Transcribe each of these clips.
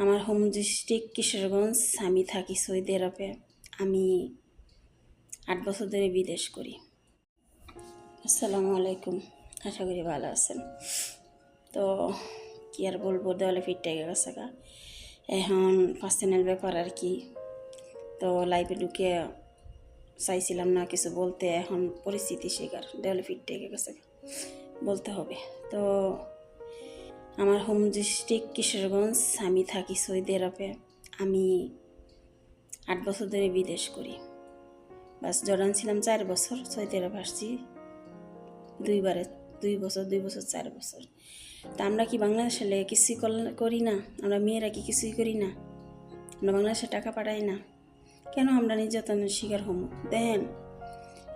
আমার home district Kishoreganj. আমি থাকি সৌদি আরবে। আমি 8 বছর ধরে বিদেশ করি। আসসালামু আলাইকুম, আশা করি ভালো আছেন। তো কি আর বলবো, দেওয়ালে ফিটটা গেছে গা। এখন পার্সোনাল ব্যাপার আর কি। তো লাইফে ঢুকে চাইছিলাম না কিছু বলতে, এখন পরিস্থিতি শিকার, দেওয়ালে ফিটটা গেছে গা, বলতে হবে। তো আমার হোম ডিস্ট্রিক্ট কিশোরগঞ্জ। আমি থাকি সৌদি আরবে। আমি 8 বছর ধরে বিদেশ করি। বাস জর্ডান ছিলাম 4 বছর, সৌদি আরব আসছি 2 বছর 4 বছর। তা আমরা কি বাংলাদেশে কিছুই করি না? আমরা মেয়েরা কি কিছুই করি না? আমরা বাংলাদেশে টাকা পাঠাই না কেন? আমরা নির্যাতনের শিকার হম। দেখেন,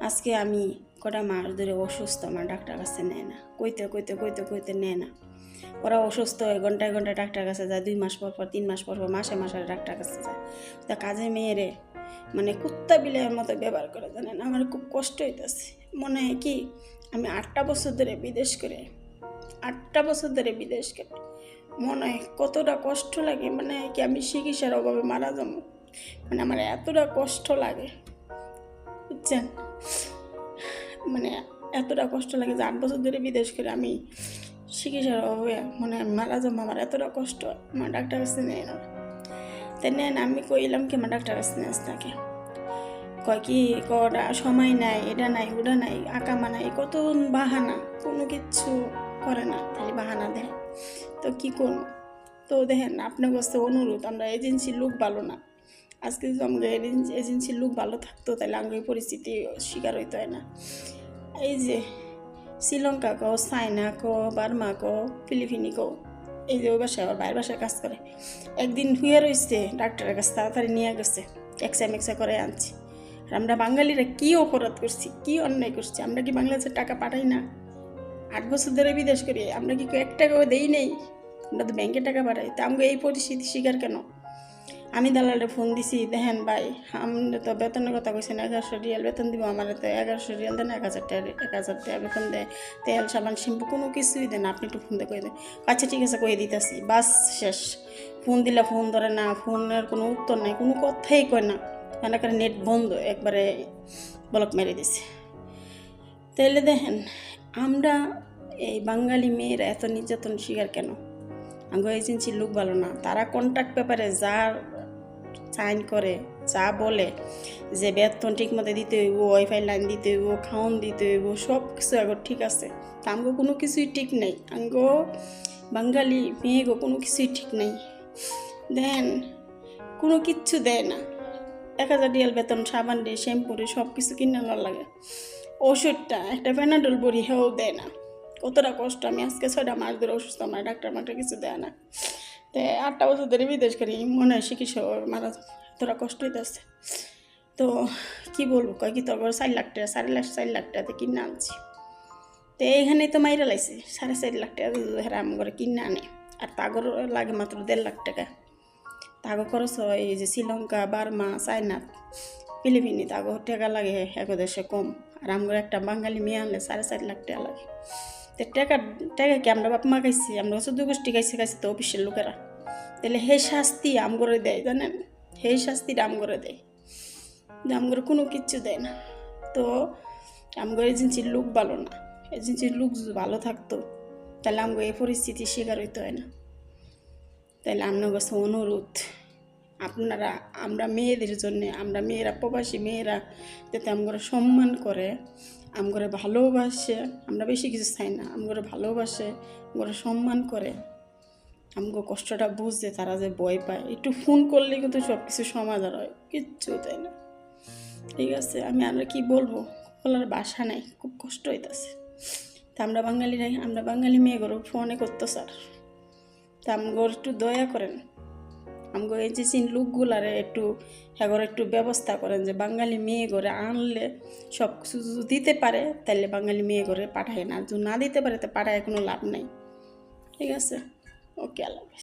আজকে আমি কটা মাস ধরে অসুস্থ, আমার ডাক্তার কাছে নেয় না, কইতে নেয় না। ওরা অসুস্থ হয়, ঘন্টায় ডাক্তার কাছে যায়, 2 মাস পর 3 মাস পর মাসে ডাক্তার কাছে যায়। তা কাজে মেয়েরে মানে কুত্তা বিলের মতো ব্যবহার করে, জানেন। আমার খুব কষ্ট হইতেছে। মনে হয় কি আমি 8টা বছর ধরে বিদেশ করে মনে হয় কতটা কষ্ট লাগে। মানে কি আমি চিকিৎসার অভাবে মারা যাবো, মানে আমার এতটা কষ্ট লাগে, বুঝছেন? মানে এতটা কষ্ট লাগে যে 8 বছর ধরে বিদেশ করে আমি চিকিৎসার অভাবে মানে মারা যাবো। আমার এতটা কষ্ট, আমার ডাক্তার কাছে নেয় না। তাই নেন, আমি কইলাম কি আমার ডাক্তার কাছে নেস নাকি? কয় কি করা সময় নাই, এটা নাই ওটা নাই, আকামা নাই, কত বাহানা, কোনো কিচ্ছু করে না, খালি বাহানা দেয়। তো কি করব? তো দেখেন, আপনার কাছে অনুরোধ, আমরা এজেন্সির লোক ভালো না। আজকে যদি আমাদের এজেন্সির লোক ভালো থাকতো, তাহলে আমাকে এই পরিস্থিতি শিকার হইতে হয় না। এই যে শ্রীলঙ্কা কো, চায়না কো, বার্মা কো, ফিলিপিনি কো, এই যে ওই বাসায় আবার বাইরের বাসায় কাজ করে, একদিন হুয়ে রয়েছে, ডাক্তারের কাছে তাড়াতাড়ি নিয়ে গেছে, এক্সা করে আনছি। আর আমরা বাঙালিরা কী অপরাধ করছি, কী অন্যায় করছি? আমরা কি বাংলাদেশের টাকা পাঠাই না? 8 বছর ধরে বিদেশ করি, আমরা কি 1 টাকাও দেই নেই? আমরা তো ব্যাংকে টাকা পাঠাই। তা আমাকে এই পরিস্থিতি শিকার কেন? আমি দালালে ফোন দিছি, দেখেন ভাই, আমরা তো বেতনের কথা কইছেন, 1100 রিয়াল বেতন দিব। আমার তো 1100 রিয়াল দেন, 1000 টাকা বেতন দেয়। তেল সাবান শ্যাম্পু কোনো কিছুই দেন, আপনি একটু ফোন দিয়ে কয়ে দেন। আচ্ছা ঠিক আছে, কয়ে দিতেছি, বাস শেষ। ফোন দিলে ফোন ধরে না, ফোনের কোনো উত্তর নাই, কোনো কথাই কয় না। মানে নেট বন্ধ, একবারে ব্লক মেরে দিছে। তাইলে দেখেন, আমরা এই বাঙালি মেয়েরা এত নির্যাতন শিকার কেন? আমার এজেন্সির লোক ভালো না। তারা কন্ট্রাক্ট পেপারে যা সাইন করে, যা বলে যে বেতন ঠিক মতো দিতে হইব, ওয়াইফাই লাইন দিতে হইব, খাওয়ান দিতে হইব, সব কিছু এখন ঠিক আছে। তা আমগো কোনো কিছুই ঠিক নেই। আমগো বাঙালি মেয়েগো কোনো কিছুই ঠিক নেই। দেন কোনো কিচ্ছু দেয় না। 1000 রিয়াল বেতন, সাবান রে, শ্যাম্পু রে, সব কিছু কিনে আনার লাগে। ওষুধটা একটা প্যানাডল বড়ি হেও দেয় না। কতটা কষ্ট! আমি আজকে 6টা মাস ধরে অসুস্থ, আমার ডাক্তার কিছু দেয় না। তো 8টা বছর ধরে বিদেশ করি, মনে হয় চিকিৎসা মারা এতটা কষ্ট হইতেছে। তো কি বলবো, কয় কি তোর 4 লাখ টাকা, 4 লাখ টাকাতে কিনে আনছি। তো এইখানেই তো মাইরা লাইছে 4.5 লাখ টাকা হেরা আমার ঘরে কিনে আনে। আর তাগর লাগে মাত্র 1.5 লাখ টাকা। তাগো খরচ হয় এই যে শ্রীলঙ্কা, বার্মা, চায়না, ফিলিপিনি, তাগো টাকা লাগে এক দেশে কম। আর আমার একটা বাঙালি মেয়ে আনলে 4.5 লাখ টাকা লাগে। তো টাকা কি আমরা বাপ মা খাইছি? আমরা 14 গোষ্ঠী খাইছি তো অফিসের লোকেরা। তাহলে হে শাস্তি আমগরে দেয়, জানেন? সেই শাস্তিটা আমগরে দেয়, আমগরে কোনো কিচ্ছু দেয় না। তো আমগর এজেন্সির লোক ভালো না। এজেন্সির লোক যদি ভালো থাকতো, তাহলে আমগো এই পরিস্থিতির শিকার হইতে হয় না। তাহলে আপনার কাছে অনুরোধ, আপনারা, আমরা মেয়েদের জন্যে, আমরা মেয়েরা, প্রবাসী মেয়েরা যাতে আমগরে সম্মান করে, আমগরে ভালোবাসে। আমরা বেশি কিছু চাই না, আমগরে ভালোবাসে, আমগরে সম্মান করে, আমগো কষ্টটা বুঝতে তারা যে ভয় পায়। একটু ফোন করলে কিন্তু সব কিছু সমাধান হয়, কিচ্ছু তাই না। ঠিক আছে, আমি আর কি বলবো, বলার ভাষা নাই, খুব কষ্ট হইতেছে। তা আমরা বাঙালি মেয়েগুলো ফোনে করতো স্যার। তা আমগর একটু দয়া করেন, আমগো এই যে লোকগুলারে একটু একটু ব্যবস্থা করেন যে বাঙালি মেয়ে করে আনলে সব কিছু দিতে পারে, তাহলে বাঙালি মেয়ে করে পাঠায় না। যদি না দিতে পারে তো পাঠায় কোনো লাভ নেই। ঠিক আছে, ওকে, আল্লাহ।